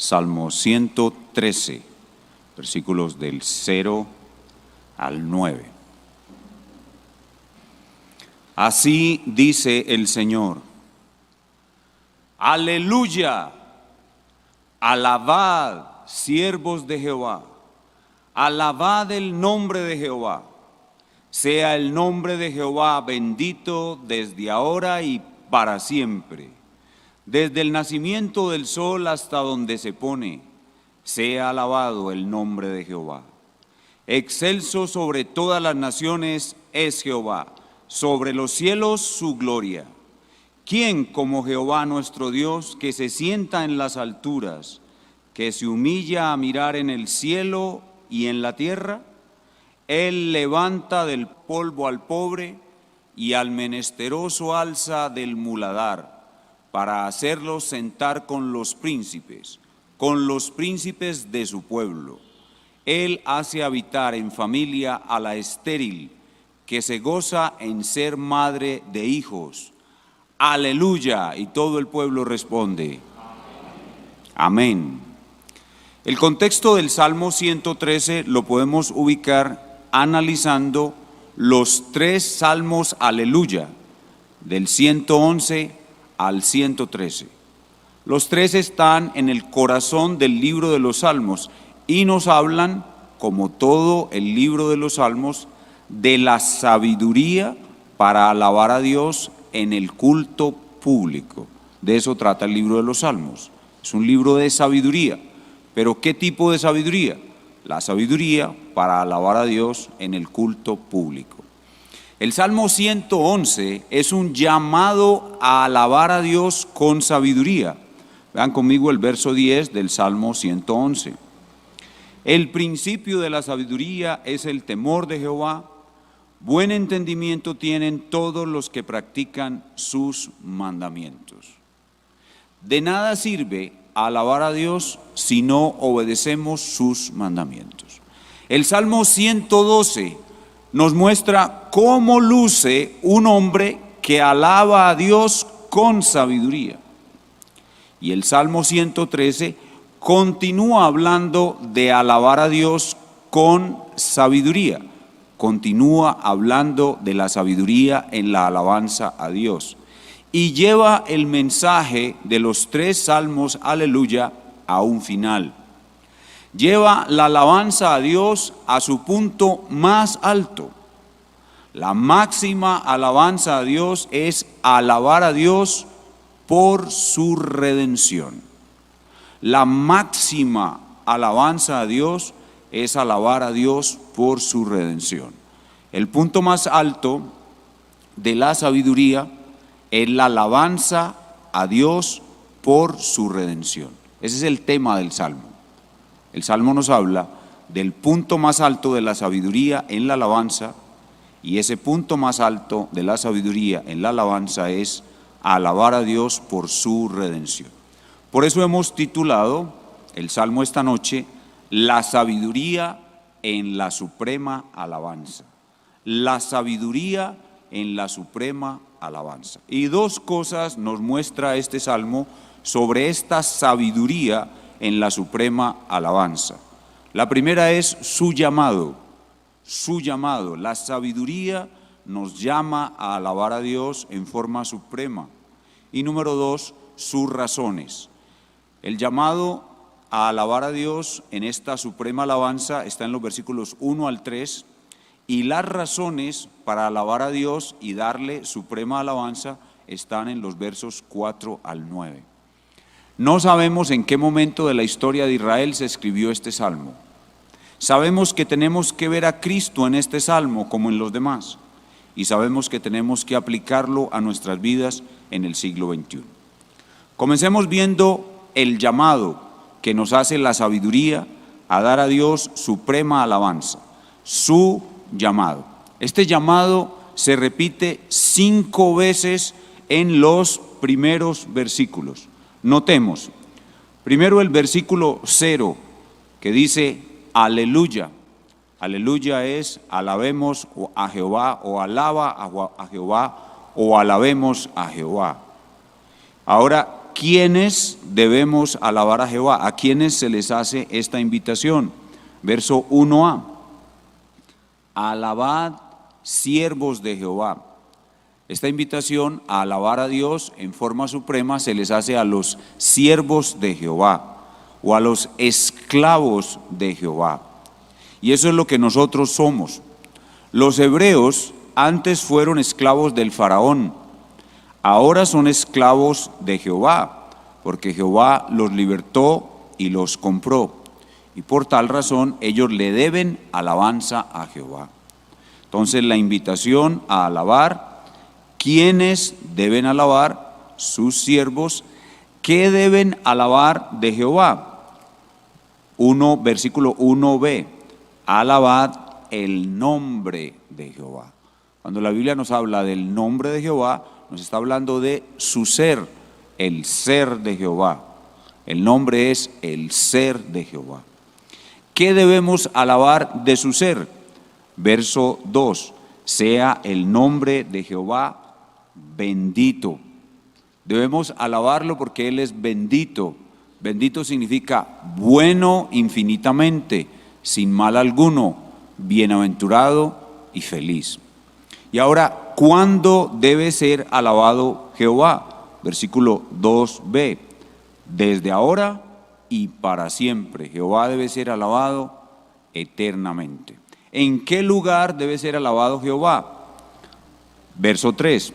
Salmo 113, versículos del 0 al 9. Así dice el Señor: Aleluya, alabad, siervos de Jehová, alabad el nombre de Jehová. Sea el nombre de Jehová bendito desde ahora y para siempre. Desde el nacimiento del sol hasta donde se pone, sea alabado el nombre de Jehová. Excelso sobre todas las naciones es Jehová, sobre los cielos su gloria. ¿Quién como Jehová nuestro Dios, que se sienta en las alturas, que se humilla a mirar en el cielo y en la tierra? Él levanta del polvo al pobre y al menesteroso alza del muladar, para hacerlos sentar con los príncipes de su pueblo. Él hace habitar en familia a la estéril, que se goza en ser madre de hijos. Aleluya. Y todo el pueblo responde: amén. El contexto del Salmo 113 lo podemos ubicar analizando los 3 salmos aleluya, del 111 al 113. Los 3 están en el corazón del libro de los Salmos y nos hablan, como todo el libro de los Salmos, de la sabiduría para alabar a Dios en el culto público. De eso trata el libro de los Salmos. Es un libro de sabiduría. ¿Pero qué tipo de sabiduría? La sabiduría para alabar a Dios en el culto público. El Salmo 111 es un llamado a alabar a Dios con sabiduría. Vean conmigo el verso 10 del Salmo 111. El principio de la sabiduría es el temor de Jehová. Buen entendimiento tienen todos los que practican sus mandamientos. De nada sirve alabar a Dios si no obedecemos sus mandamientos. El Salmo 112 nos muestra cómo luce un hombre que alaba a Dios con sabiduría. Y el Salmo 113 continúa hablando de alabar a Dios con sabiduría. Continúa hablando de la sabiduría en la alabanza a Dios. Y lleva el mensaje de los 3 salmos aleluya a un final. Lleva la alabanza a Dios a su punto más alto. La máxima alabanza a Dios es alabar a Dios por su redención. La máxima alabanza a Dios es alabar a Dios por su redención. El punto más alto de la sabiduría es la alabanza a Dios por su redención. Ese es el tema del Salmo. El Salmo nos habla del punto más alto de la sabiduría en la alabanza, y ese punto más alto de la sabiduría en la alabanza es alabar a Dios por su redención. Por eso hemos titulado el Salmo esta noche, La sabiduría en la suprema alabanza. La sabiduría en la suprema alabanza. Y 2 cosas nos muestra este Salmo sobre esta sabiduría en la suprema alabanza. La primera es su llamado. Su llamado. La sabiduría nos llama a alabar a Dios en forma suprema. Y número 2, sus razones. El llamado a alabar a Dios en esta suprema alabanza está en los versículos 1 al 3, y las razones para alabar a Dios y darle suprema alabanza están en los versos 4 al 9. No sabemos en qué momento de la historia de Israel se escribió este salmo. Sabemos que tenemos que ver a Cristo en este salmo como en los demás, y sabemos que tenemos que aplicarlo a nuestras vidas en el siglo XXI. Comencemos viendo el llamado que nos hace la sabiduría a dar a Dios suprema alabanza. Su llamado. Este llamado se repite 5 veces en los primeros versículos. Notemos, primero el versículo 0, que dice aleluya. Aleluya es alabemos a Jehová, o alaba a Jehová, o alabemos a Jehová. Ahora, ¿quiénes debemos alabar a Jehová? ¿A quiénes se les hace esta invitación? Verso 1a. Alabad, siervos de Jehová. Esta invitación a alabar a Dios en forma suprema se les hace a los siervos de Jehová o a los esclavos de Jehová. Y eso es lo que nosotros somos. Los hebreos antes fueron esclavos del faraón, ahora son esclavos de Jehová, porque Jehová los libertó y los compró. Y por tal razón ellos le deben alabanza a Jehová. Entonces la invitación a alabar. ¿Quiénes deben alabar? Sus siervos. ¿Qué deben alabar de Jehová? Versículo 1b. Alabad el nombre de Jehová. Cuando la Biblia nos habla del nombre de Jehová, nos está hablando de su ser, el ser de Jehová. El nombre es el ser de Jehová. ¿Qué debemos alabar de su ser? Verso 2. Sea el nombre de Jehová bendito. Debemos alabarlo porque Él es bendito. Bendito significa bueno infinitamente, sin mal alguno, bienaventurado y feliz. Y ahora, ¿cuándo debe ser alabado Jehová? Versículo 2b. Desde ahora y para siempre. Jehová debe ser alabado eternamente. ¿En qué lugar debe ser alabado Jehová? Verso 3.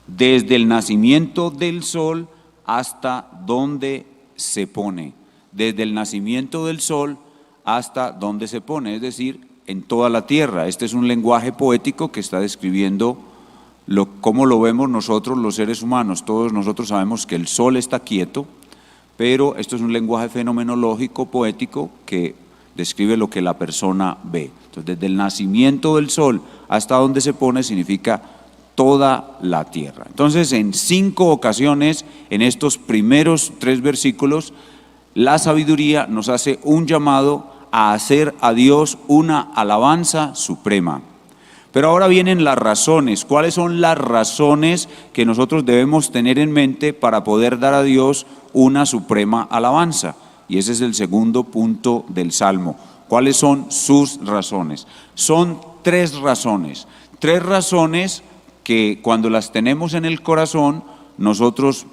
Desde el nacimiento del sol hasta donde se pone. Desde el nacimiento del sol hasta donde se pone, es decir, en toda la tierra. Este es un lenguaje poético que está describiendo cómo lo vemos nosotros los seres humanos. Todos nosotros sabemos que el sol está quieto, pero esto es un lenguaje fenomenológico, poético, que describe lo que la persona ve. Entonces, desde el nacimiento del sol hasta donde se pone significa toda la tierra. Entonces, en 5 ocasiones, en estos primeros 3 versículos, la sabiduría nos hace un llamado a hacer a Dios una alabanza suprema. Pero ahora vienen las razones. ¿Cuáles son las razones que nosotros debemos tener en mente para poder dar a Dios una suprema alabanza? Y ese es el segundo punto del Salmo. ¿Cuáles son sus razones? Son 3 razones. 3 razones que cuando las tenemos en el corazón, nosotros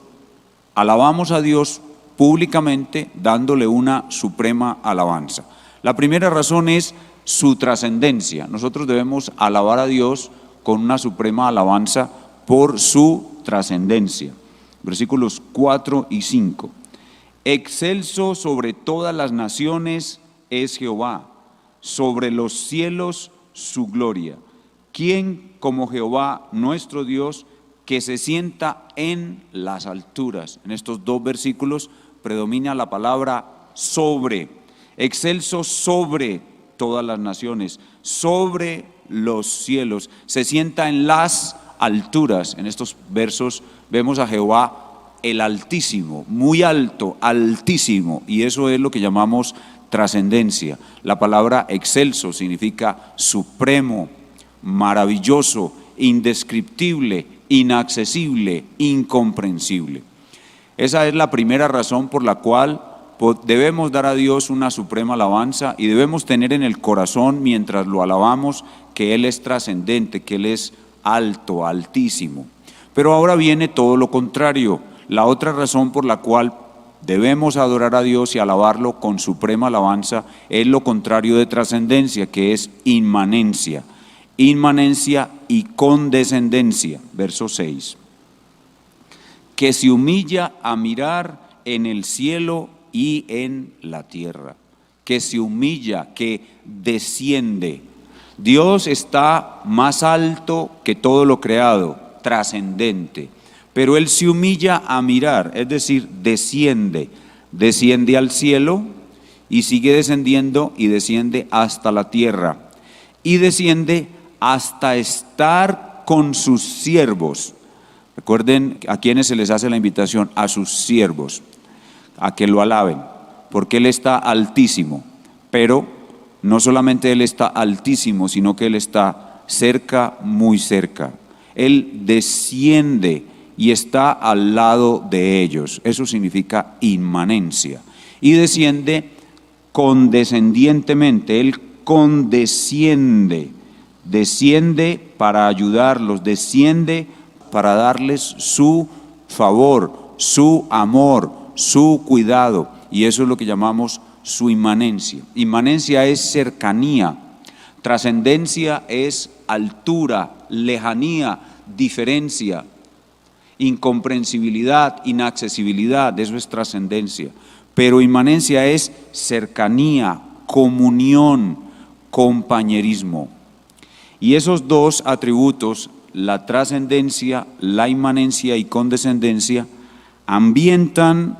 alabamos a Dios públicamente dándole una suprema alabanza. La primera razón es su trascendencia. Nosotros debemos alabar a Dios con una suprema alabanza por su trascendencia. Versículos 4 y 5. Excelso sobre todas las naciones es Jehová, sobre los cielos su gloria. ¿Quién como Jehová nuestro Dios, que se sienta en las alturas? En estos 2 versículos predomina la palabra sobre. Excelso sobre todas las naciones, sobre los cielos, se sienta en las alturas. En estos versos vemos a Jehová el Altísimo, muy alto, altísimo, y eso es lo que llamamos trascendencia. La palabra excelso significa supremo, maravilloso, indescriptible, inaccesible, incomprensible. Esa es la primera razón por la cual debemos dar a Dios una suprema alabanza y debemos tener en el corazón mientras lo alabamos que Él es trascendente, que Él es alto, altísimo. Pero ahora viene todo lo contrario. La otra razón por la cual debemos adorar a Dios y alabarlo con suprema alabanza es lo contrario de trascendencia, que es inmanencia. Inmanencia y condescendencia. Verso 6. Que se humilla a mirar en el cielo y en la tierra. Que se humilla, que desciende. Dios está más alto que todo lo creado, trascendente. Pero Él se humilla a mirar, es decir, desciende al cielo y sigue descendiendo y desciende hasta la tierra y desciende hasta estar con sus siervos. Recuerden a quienes se les hace la invitación, a sus siervos, a que lo alaben, porque Él está altísimo, pero no solamente Él está altísimo, sino que Él está cerca, muy cerca. Él desciende y está al lado de ellos. Eso significa inmanencia. Y desciende condescendientemente, Él condesciende, desciende para ayudarlos, desciende para darles su favor, su amor, su cuidado, y eso es lo que llamamos su inmanencia. Inmanencia es cercanía, trascendencia es altura, lejanía, diferencia, incomprensibilidad, inaccesibilidad, eso es trascendencia. Pero inmanencia es cercanía, comunión, compañerismo. Y esos dos atributos, la trascendencia, la inmanencia y condescendencia, ambientan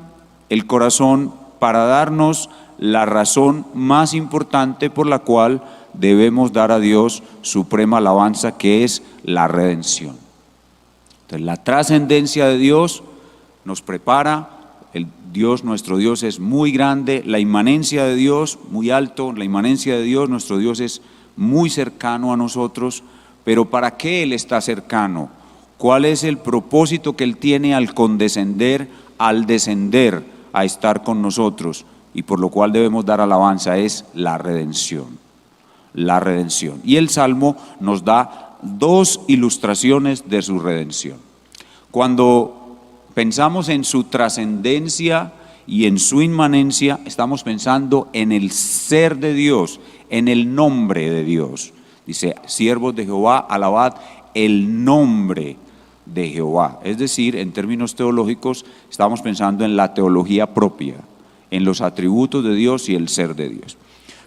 el corazón para darnos la razón más importante por la cual debemos dar a Dios suprema alabanza, que es la redención. Entonces, la trascendencia de Dios nos prepara. Nuestro Dios es muy grande, la inmanencia de Dios muy alto, la inmanencia de Dios, nuestro Dios es muy cercano a nosotros, pero ¿para qué Él está cercano? ¿Cuál es el propósito que Él tiene al condescender, al descender, a estar con nosotros? Y por lo cual debemos dar alabanza, es la redención. La redención. Y el Salmo nos da dos ilustraciones de su redención. Cuando pensamos en su trascendencia y en su inmanencia, estamos pensando en el ser de Dios, en el nombre de Dios. Dice, siervos de Jehová, alabad el nombre de Jehová. Es decir, en términos teológicos, estamos pensando en la teología propia, en los atributos de Dios y el ser de Dios.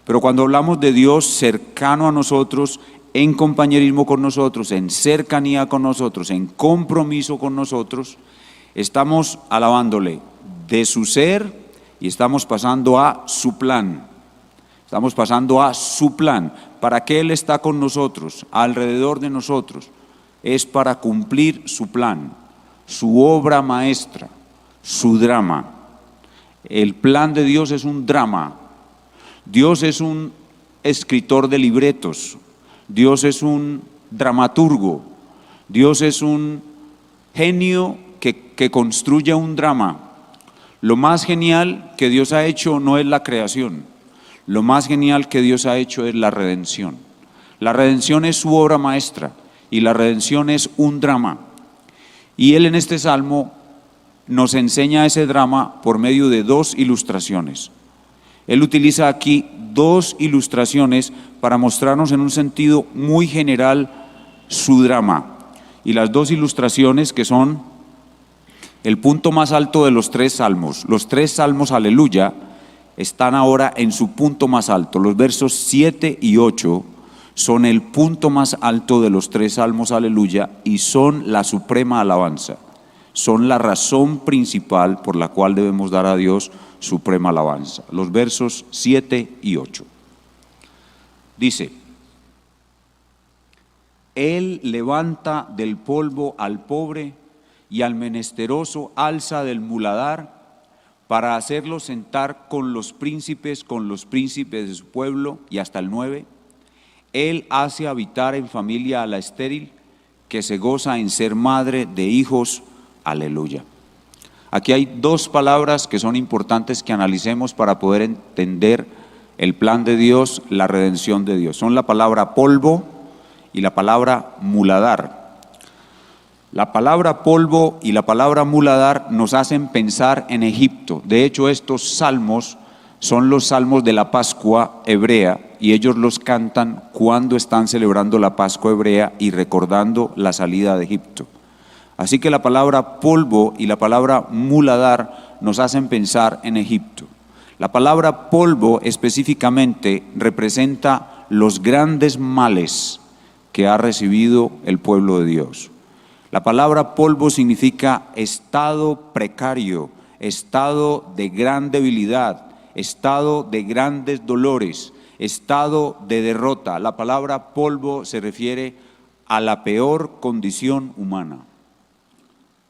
Pero cuando hablamos de Dios cercano a nosotros, en compañerismo con nosotros, en cercanía con nosotros, en compromiso con nosotros, estamos alabándole de su ser y estamos pasando a su plan. Estamos pasando a su plan. ¿Para qué Él está con nosotros, alrededor de nosotros? Es para cumplir su plan, su obra maestra, su drama. El plan de Dios es un drama. Dios es un escritor de libretos. Dios es un dramaturgo. Dios es un genio que construye un drama. Lo más genial que Dios ha hecho no es la creación. Lo más genial que Dios ha hecho es la redención. La redención es su obra maestra y la redención es un drama. Y Él en este salmo nos enseña ese drama por medio de dos ilustraciones. Él utiliza aquí dos ilustraciones para mostrarnos en un sentido muy general su drama. Y las dos ilustraciones, que son el punto más alto de los tres salmos. Los tres salmos, aleluya, están ahora en su punto más alto. Los versos 7 y 8 son el punto más alto de los tres salmos, aleluya, y son la suprema alabanza. Son la razón principal por la cual debemos dar a Dios suprema alabanza. Los versos 7 y 8. Dice, Él levanta del polvo al pobre y al menesteroso alza del muladar para hacerlo sentar con los príncipes de su pueblo. Y hasta el 9. Él hace habitar en familia a la estéril, que se goza en ser madre de hijos. Aleluya. Aquí hay dos palabras que son importantes que analicemos para poder entender el plan de Dios, la redención de Dios. Son la palabra polvo y la palabra muladar. La palabra polvo y la palabra muladar nos hacen pensar en Egipto. De hecho, estos salmos son los salmos de la Pascua hebrea y ellos los cantan cuando están celebrando la Pascua hebrea y recordando la salida de Egipto. Así que la palabra polvo y la palabra muladar nos hacen pensar en Egipto. La palabra polvo específicamente representa los grandes males que ha recibido el pueblo de Dios. La palabra polvo significa estado precario, estado de gran debilidad, estado de grandes dolores, estado de derrota. La palabra polvo se refiere a la peor condición humana.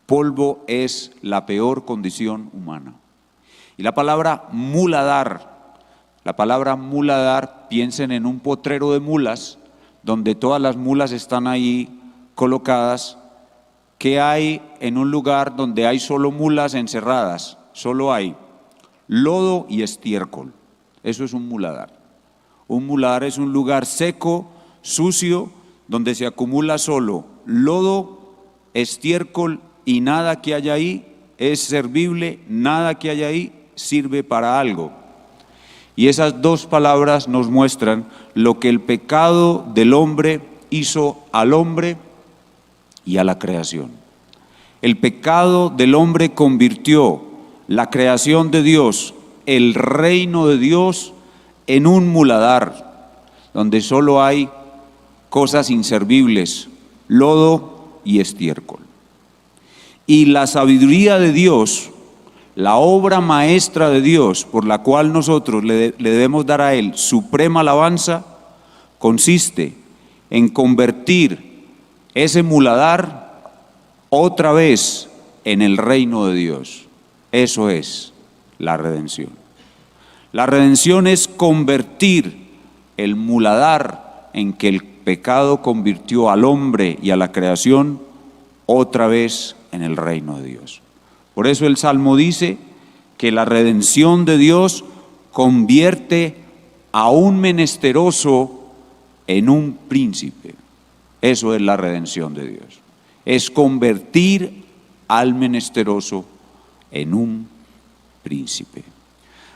Polvo es la peor condición humana. Y la palabra muladar, piensen en un potrero de mulas, donde todas las mulas están ahí colocadas, ¿qué hay en un lugar donde hay solo mulas encerradas? Solo hay lodo y estiércol. Eso es un muladar. Un muladar es un lugar seco, sucio, donde se acumula solo lodo, estiércol y nada que haya ahí es servible, nada que haya ahí sirve para algo. Y esas dos palabras nos muestran lo que el pecado del hombre hizo al hombre y a la creación. El pecado del hombre convirtió la creación de Dios, el reino de Dios, en un muladar, donde solo hay cosas inservibles, lodo y estiércol. Y la sabiduría de Dios, la obra maestra de Dios, por la cual nosotros le debemos dar a Él suprema alabanza, consiste en convertir ese muladar otra vez en el reino de Dios. Eso es la redención. La redención es convertir el muladar en que el pecado convirtió al hombre y a la creación otra vez en el reino de Dios. Por eso el Salmo dice que la redención de Dios convierte a un menesteroso en un príncipe. Eso es la redención de Dios. Es convertir al menesteroso en un príncipe.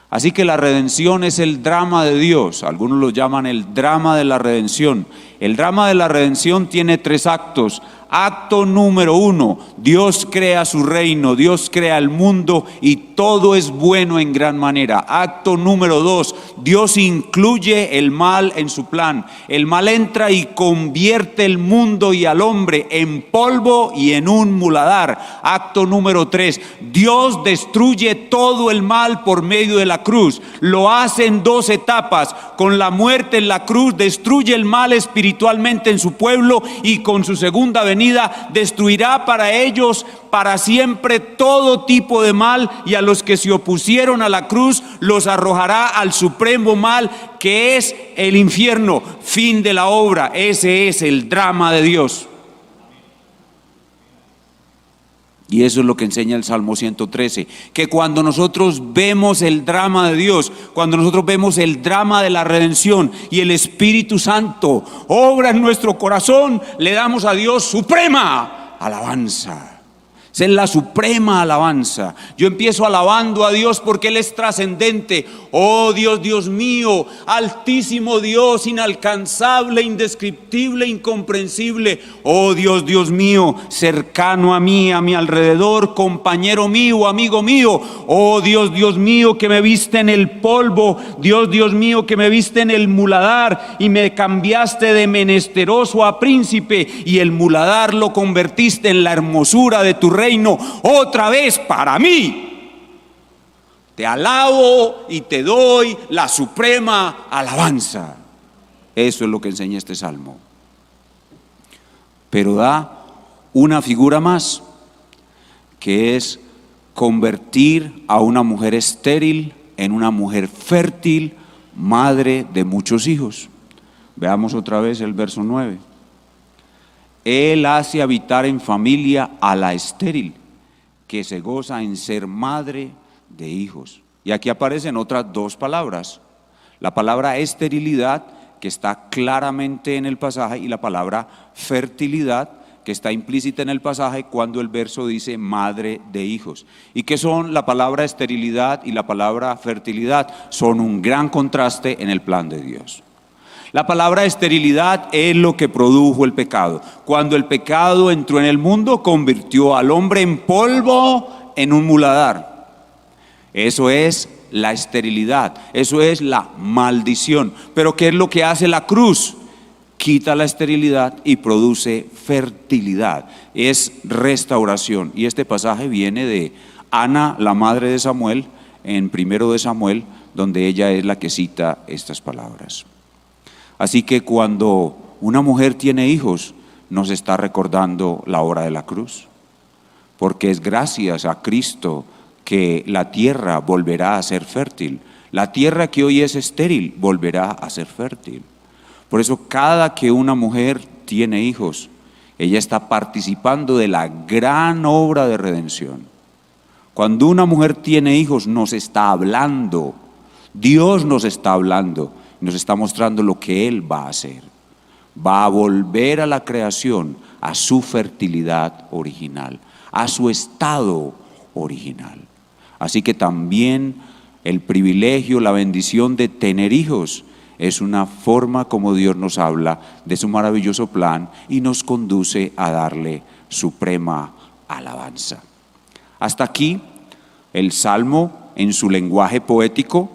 Así que la redención es el drama de Dios. Algunos lo llaman el drama de la redención. El drama de la redención tiene 3 actos. Acto número 1, Dios crea su reino, Dios crea el mundo y todo es bueno en gran manera. Acto número 2, Dios incluye el mal en su plan. El mal entra y convierte el mundo y al hombre en polvo y en un muladar. Acto número 3, Dios destruye todo el mal por medio de la cruz. Lo hace en 2 etapas. Con la muerte en la cruz destruye el mal espiritualmente en su pueblo y con su segunda venida destruirá para ellos para siempre todo tipo de mal, y a los que se opusieron a la cruz los arrojará al supremo mal, que es el infierno. Fin de la obra. Ese es el drama de Dios. Y eso es lo que enseña el Salmo 113, que cuando nosotros vemos el drama de Dios, cuando nosotros vemos el drama de la redención y el Espíritu Santo obra en nuestro corazón, le damos a Dios suprema alabanza. Esa es la suprema alabanza. Yo empiezo alabando a Dios porque Él es trascendente. Oh Dios, Dios mío, altísimo Dios, inalcanzable, indescriptible, incomprensible. Oh Dios, Dios mío, cercano a mí, a mi alrededor, compañero mío, amigo mío. Oh Dios, Dios mío, que me viste en el polvo. Dios, Dios mío, que me viste en el muladar y me cambiaste de menesteroso a príncipe, y el muladar lo convertiste en la hermosura de tu reino. Otra vez para mí. Te alabo y te doy la suprema alabanza. Eso es lo que enseña este salmo. Pero da una figura más, que es convertir a una mujer estéril en una mujer fértil, madre de muchos hijos. Veamos otra vez el verso 9. Él hace habitar en familia a la estéril, que se goza en ser madre de hijos. Y aquí aparecen otras 2 palabras. La palabra esterilidad, que está claramente en el pasaje, y la palabra fertilidad, que está implícita en el pasaje cuando el verso dice madre de hijos. ¿Y qué son la palabra esterilidad y la palabra fertilidad? Son un gran contraste en el plan de Dios. La palabra esterilidad es lo que produjo el pecado. Cuando el pecado entró en el mundo, convirtió al hombre en polvo, en un muladar. Eso es la esterilidad, eso es la maldición. Pero ¿qué es lo que hace la cruz? Quita la esterilidad y produce fertilidad. Es restauración. Y este pasaje viene de Ana, la madre de Samuel, en 1 de Samuel, donde ella es la que cita estas palabras. Así que cuando una mujer tiene hijos, nos está recordando la obra de la cruz, porque es gracias a Cristo que la tierra volverá a ser fértil. La tierra que hoy es estéril volverá a ser fértil. Por eso cada que una mujer tiene hijos, Ella está participando de la gran obra de redención. Cuando una mujer tiene hijos, nos está hablando. Dios nos está hablando, nos está mostrando lo que Él va a hacer. Va a volver a la creación, a su fertilidad original, a su estado original. Así que también el privilegio, la bendición de tener hijos es una forma como Dios nos habla de su maravilloso plan y nos conduce a darle suprema alabanza. Hasta aquí el Salmo en su lenguaje poético,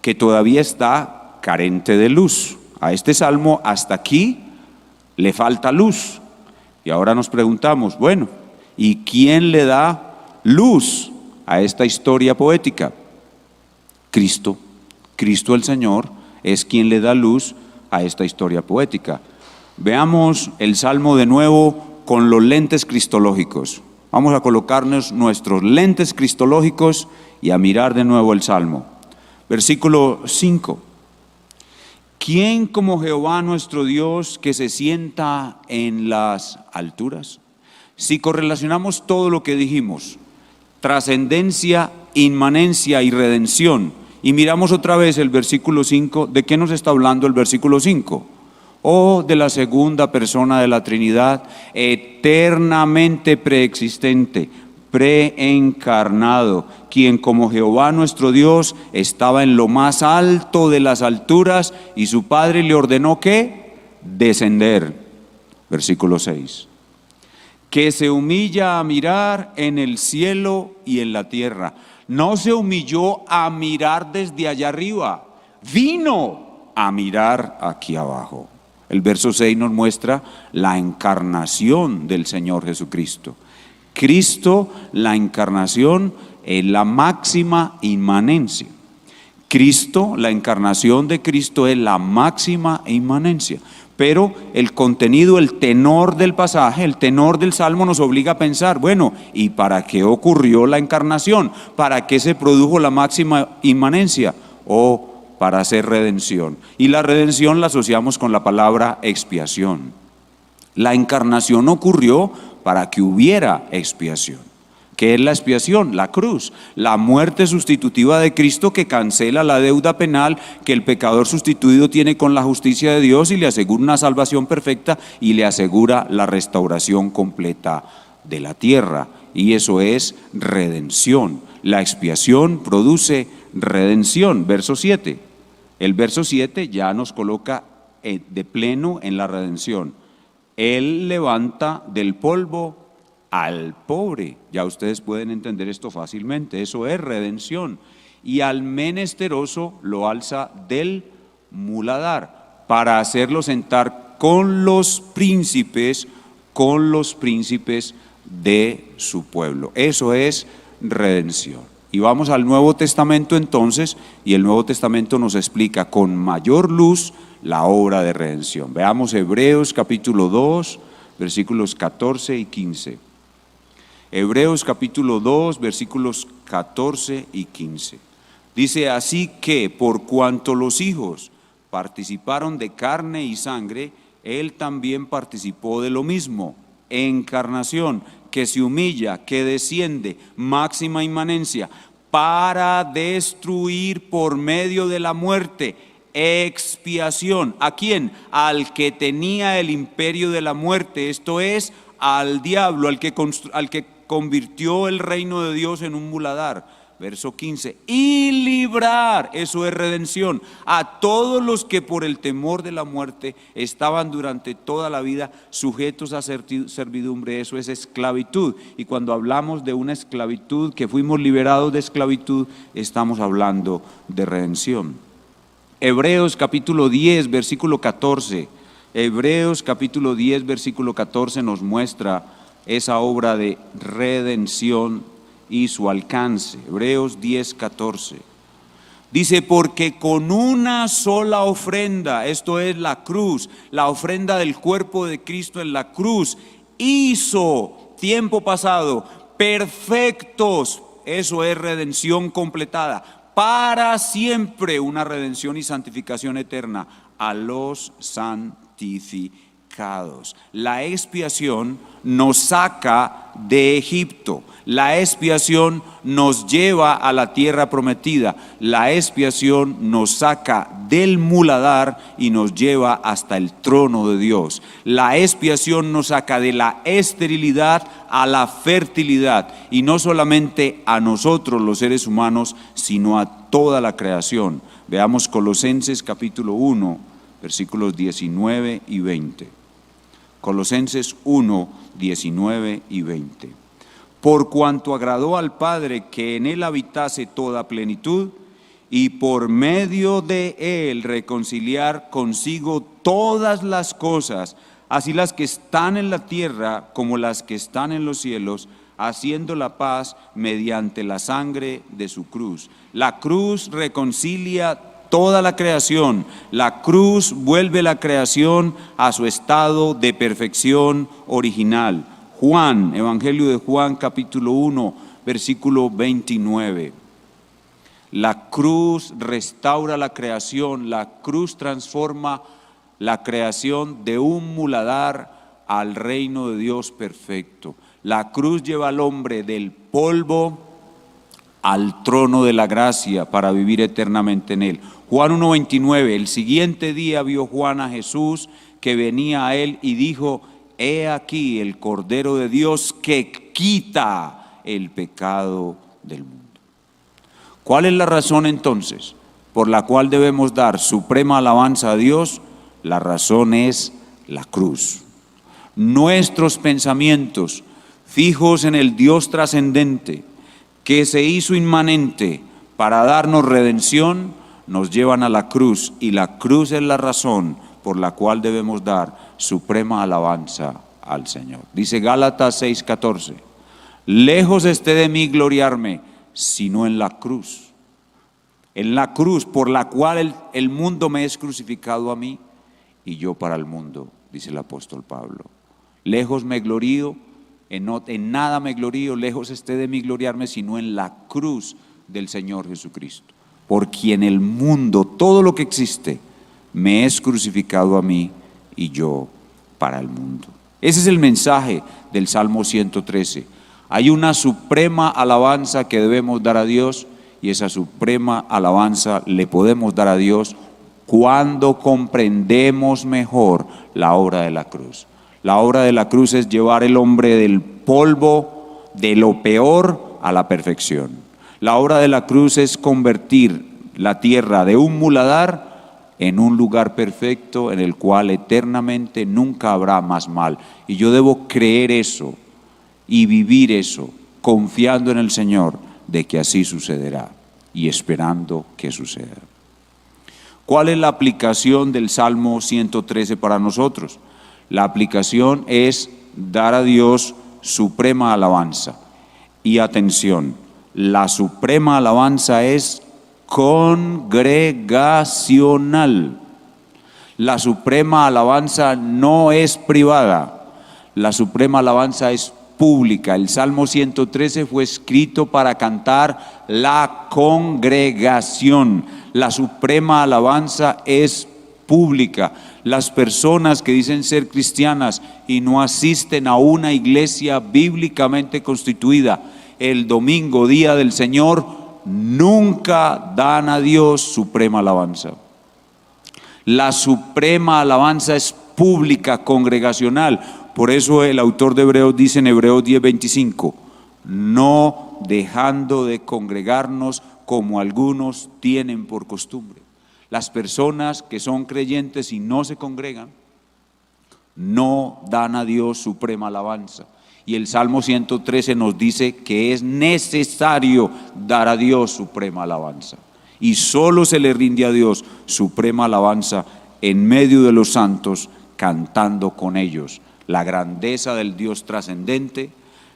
que todavía está carente de luz. A este Salmo hasta aquí le falta luz. Y ahora nos preguntamos, bueno, ¿y quién le da luz a esta historia poética? Cristo. Cristo el Señor es quien le da luz a esta historia poética. Veamos el Salmo de nuevo con los lentes cristológicos. Vamos a colocarnos nuestros lentes cristológicos y a mirar de nuevo el Salmo. Versículo 5. ¿Quién como Jehová nuestro Dios, que se sienta en las alturas? Si correlacionamos todo lo que dijimos, trascendencia, inmanencia y redención, y miramos otra vez el versículo 5, ¿de qué nos está hablando el versículo 5? De la segunda persona de la Trinidad, eternamente preexistente, preencarnado, quien como Jehová nuestro Dios estaba en lo más alto de las alturas y su Padre le ordenó que descender. Versículo 6. Que se humilla a mirar en el cielo y en la tierra. No se humilló a mirar desde allá arriba, vino a mirar aquí abajo. El verso 6 nos muestra la encarnación del Señor Jesucristo. Cristo, la encarnación, es la máxima inmanencia. Cristo, la encarnación de Cristo es la máxima inmanencia. Pero el contenido, el tenor del pasaje, el tenor del Salmo nos obliga a pensar, bueno, ¿y para qué ocurrió la encarnación? ¿Para qué se produjo la máxima inmanencia? Para hacer redención. Y la redención la asociamos con la palabra expiación. La encarnación ocurrió para que hubiera expiación. ¿Qué es la expiación? La cruz, la muerte sustitutiva de Cristo que cancela la deuda penal que el pecador sustituido tiene con la justicia de Dios y le asegura una salvación perfecta y le asegura la restauración completa de la tierra. Y eso es redención. La expiación produce redención. Verso 7. El verso 7 ya nos coloca de pleno en la redención. Él levanta del polvo al pobre. Ya ustedes pueden entender esto fácilmente. Eso es redención. Y al menesteroso lo alza del muladar para hacerlo sentar con los príncipes de su pueblo. Eso es redención. Y vamos al Nuevo Testamento entonces, y el Nuevo Testamento nos explica con mayor luz la obra de redención. Veamos Hebreos capítulo 2, versículos 14 y 15. Hebreos capítulo 2, versículos 14 y 15. Dice, así que por cuanto los hijos participaron de carne y sangre, él también participó de lo mismo, encarnación, que se humilla, que desciende, máxima inmanencia, para destruir por medio de la muerte, expiación. ¿A quién? Al que tenía el imperio de la muerte, esto es, al diablo, al que convirtió el reino de Dios en un muladar. Verso 15, y librar, eso es redención, a todos los que por el temor de la muerte estaban durante toda la vida sujetos a servidumbre, eso es esclavitud. Y cuando hablamos de una esclavitud, que fuimos liberados de esclavitud, estamos hablando de redención. Hebreos capítulo 10, versículo 14, Hebreos capítulo 10, versículo 14 nos muestra esa obra de redención y su alcance. Hebreos 10, 14. Dice, porque con una sola ofrenda, esto es la cruz, la ofrenda del cuerpo de Cristo en la cruz, hizo, tiempo pasado, perfectos, eso es redención completada, para siempre una redención y santificación eterna, a los santificados. pecados. La expiación nos saca de Egipto. La expiación nos lleva a la tierra prometida. La expiación nos saca del muladar y nos lleva hasta el trono de Dios. La expiación nos saca de la esterilidad a la fertilidad, y no solamente a nosotros los seres humanos, sino a toda la creación. Veamos Colosenses capítulo 1, versículos 19 y 20. Colosenses 1, 19 y 20. Por cuanto agradó al Padre que en él habitase toda plenitud, y por medio de él reconciliar consigo todas las cosas, así las que están en la tierra como las que están en los cielos, haciendo la paz mediante la sangre de su cruz. La cruz reconcilia toda la creación. La cruz vuelve la creación a su estado de perfección original. Juan, Evangelio de Juan, capítulo 1, versículo 29. La cruz restaura la creación, la cruz transforma la creación de un muladar al reino de Dios perfecto. La cruz lleva al hombre del polvo al trono de la gracia para vivir eternamente en él. Juan 1:29, el siguiente día vio Juan a Jesús que venía a él y dijo: he aquí el Cordero de Dios que quita el pecado del mundo. ¿Cuál es la razón entonces por la cual debemos dar suprema alabanza a Dios? La razón es la cruz. Nuestros pensamientos fijos en el Dios trascendente, que se hizo inmanente para darnos redención, nos llevan a la cruz, y la cruz es la razón por la cual debemos dar suprema alabanza al Señor. Dice Gálatas 6:14, lejos esté de mí gloriarme, sino en la cruz por la cual el mundo me es crucificado a mí y yo para el mundo, dice el apóstol Pablo. Lejos me glorío, en nada me glorío, lejos esté de mí gloriarme, sino en la cruz del Señor Jesucristo, por quien el mundo, todo lo que existe, me es crucificado a mí y yo para el mundo. Ese es el mensaje del Salmo 113. Hay una suprema alabanza que debemos dar a Dios, y esa suprema alabanza le podemos dar a Dios cuando comprendemos mejor la obra de la cruz. La obra de la cruz es llevar el hombre del polvo, de lo peor, a la perfección. La obra de la cruz es convertir la tierra de un muladar en un lugar perfecto en el cual eternamente nunca habrá más mal. Y yo debo creer eso y vivir eso, confiando en el Señor de que así sucederá y esperando que suceda. ¿Cuál es la aplicación del Salmo 113 para nosotros? La aplicación es dar a Dios suprema alabanza. Y atención, la suprema alabanza es congregacional. La suprema alabanza no es privada, la suprema alabanza es pública. El Salmo 113 fue escrito para cantar la congregación. La suprema alabanza es pública. Las personas que dicen ser cristianas y no asisten a una iglesia bíblicamente constituida el domingo, día del Señor, nunca dan a Dios suprema alabanza. La suprema alabanza es pública, congregacional. Por eso el autor de Hebreos dice en Hebreos 10:25, no dejando de congregarnos como algunos tienen por costumbre. Las personas que son creyentes y no se congregan, no dan a Dios suprema alabanza. Y el Salmo 113 nos dice que es necesario dar a Dios suprema alabanza. Y solo se le rinde a Dios suprema alabanza en medio de los santos, cantando con ellos la grandeza del Dios trascendente,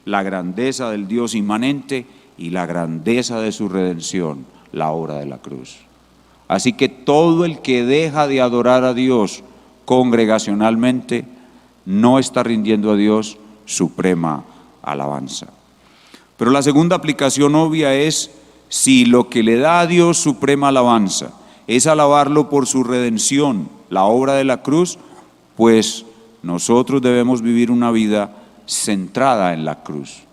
la grandeza del Dios inmanente y la grandeza de su redención, la obra de la cruz. Así que todo el que deja de adorar a Dios congregacionalmente no está rindiendo a Dios suprema alabanza. Pero la segunda aplicación obvia es, si lo que le da a Dios suprema alabanza es alabarlo por su redención, la obra de la cruz, pues nosotros debemos vivir una vida centrada en la cruz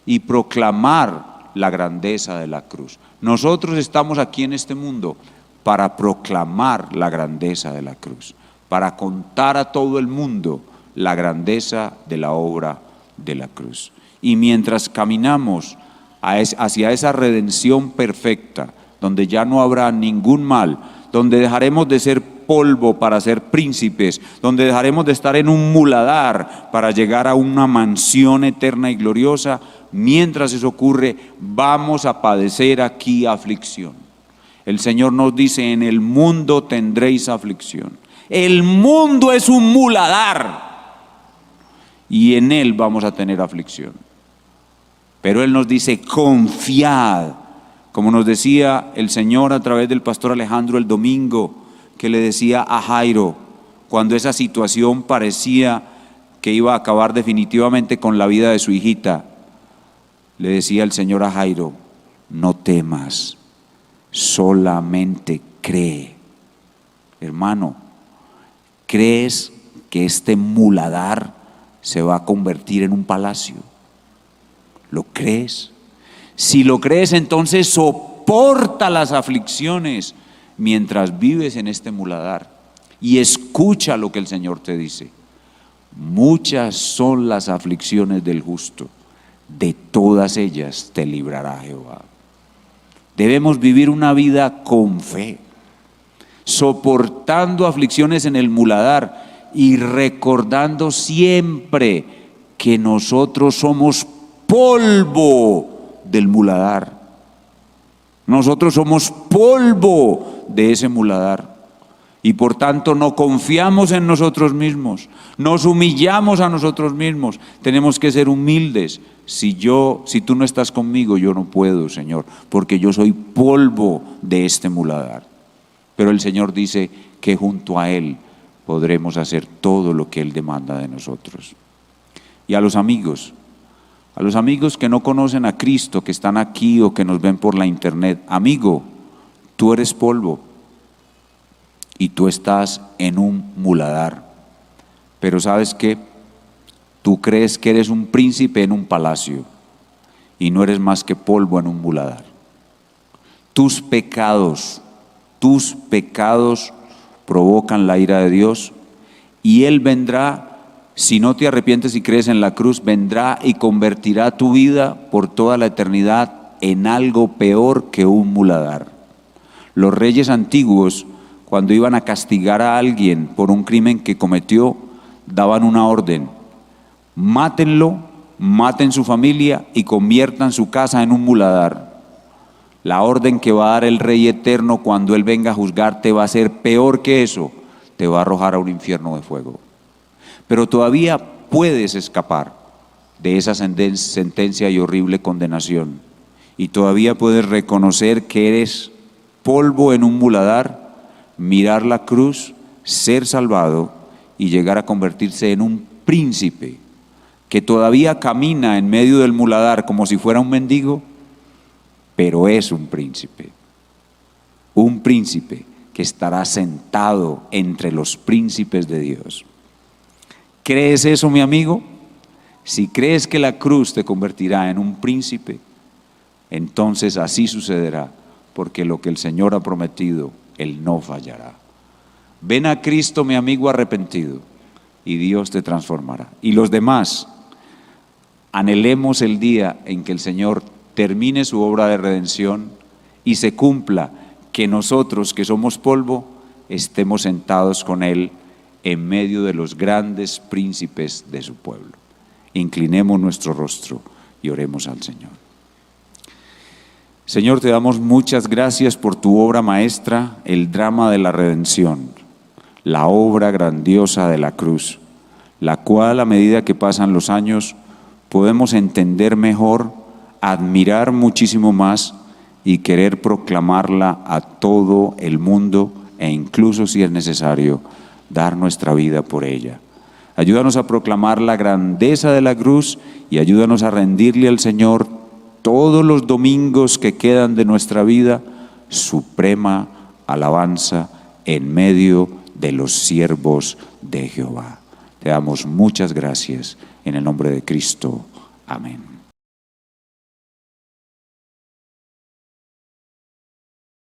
y proclamar la grandeza de la cruz. Nosotros estamos aquí en este mundo para proclamar la grandeza de la cruz, para contar a todo el mundo la grandeza de la obra de la cruz. Y mientras caminamos hacia esa redención perfecta, donde ya no habrá ningún mal, donde dejaremos de ser polvo para ser príncipes, donde dejaremos de estar en un muladar para llegar a una mansión eterna y gloriosa, mientras eso ocurre, vamos a padecer aquí aflicción. El Señor nos dice: en el mundo tendréis aflicción. El mundo es un muladar y en él vamos a tener aflicción. Pero Él nos dice: confiad, como nos decía el Señor a través del pastor Alejandro el domingo, que le decía a Jairo, cuando esa situación parecía que iba a acabar definitivamente con la vida de su hijita, le decía el Señor a Jairo: no temas, solamente cree. Hermano, ¿crees que este muladar se va a convertir en un palacio? ¿Lo crees? Si lo crees, entonces soporta las aflicciones mientras vives en este muladar y escucha lo que el Señor te dice. Muchas son las aflicciones del justo, de todas ellas te librará Jehová. Debemos vivir una vida con fe, soportando aflicciones en el muladar y recordando siempre que nosotros somos polvo del muladar. Nosotros somos polvo de ese muladar y por tanto no confiamos en nosotros mismos, nos humillamos a nosotros mismos. Tenemos que ser humildes. Si tú no estás conmigo, yo no puedo, Señor, porque yo soy polvo de este muladar. Pero el Señor dice que junto a Él podremos hacer todo lo que Él demanda de nosotros. Y a los amigos que no conocen a Cristo, que están aquí o que nos ven por la internet: amigo, tú eres polvo y tú estás en un muladar, pero ¿sabes qué? Tú crees que eres un príncipe en un palacio y no eres más que polvo en un muladar. Tus pecados provocan la ira de Dios y Él vendrá. Si no te arrepientes y crees en la cruz, vendrá y convertirá tu vida por toda la eternidad en algo peor que un muladar. Los reyes antiguos, cuando iban a castigar a alguien por un crimen que cometió, daban una orden: mátenlo, maten su familia y conviertan su casa en un muladar. La orden que va a dar el Rey eterno cuando Él venga a juzgarte va a ser peor que eso: te va a arrojar a un infierno de fuego. Pero todavía puedes escapar de esa sentencia y horrible condenación. Y todavía puedes reconocer que eres polvo en un muladar, mirar la cruz, ser salvado y llegar a convertirse en un príncipe que todavía camina en medio del muladar como si fuera un mendigo, pero es un príncipe que estará sentado entre los príncipes de Dios. ¿Crees eso, mi amigo? Si crees que la cruz te convertirá en un príncipe, entonces así sucederá, porque lo que el Señor ha prometido, Él no fallará. Ven a Cristo, mi amigo arrepentido, y Dios te transformará. Y los demás, anhelemos el día en que el Señor termine su obra de redención y se cumpla que nosotros, que somos polvo, estemos sentados con Él en medio de los grandes príncipes de su pueblo. Inclinemos nuestro rostro y oremos al Señor. Señor, te damos muchas gracias por tu obra maestra, el drama de la redención, la obra grandiosa de la cruz, la cual a medida que pasan los años podemos entender mejor, admirar muchísimo más y querer proclamarla a todo el mundo e incluso, si es necesario, dar nuestra vida por ella. Ayúdanos a proclamar la grandeza de la cruz y ayúdanos a rendirle al Señor todos los domingos que quedan de nuestra vida suprema alabanza en medio de los siervos de Jehová. Te damos muchas gracias en el nombre de Cristo. Amén.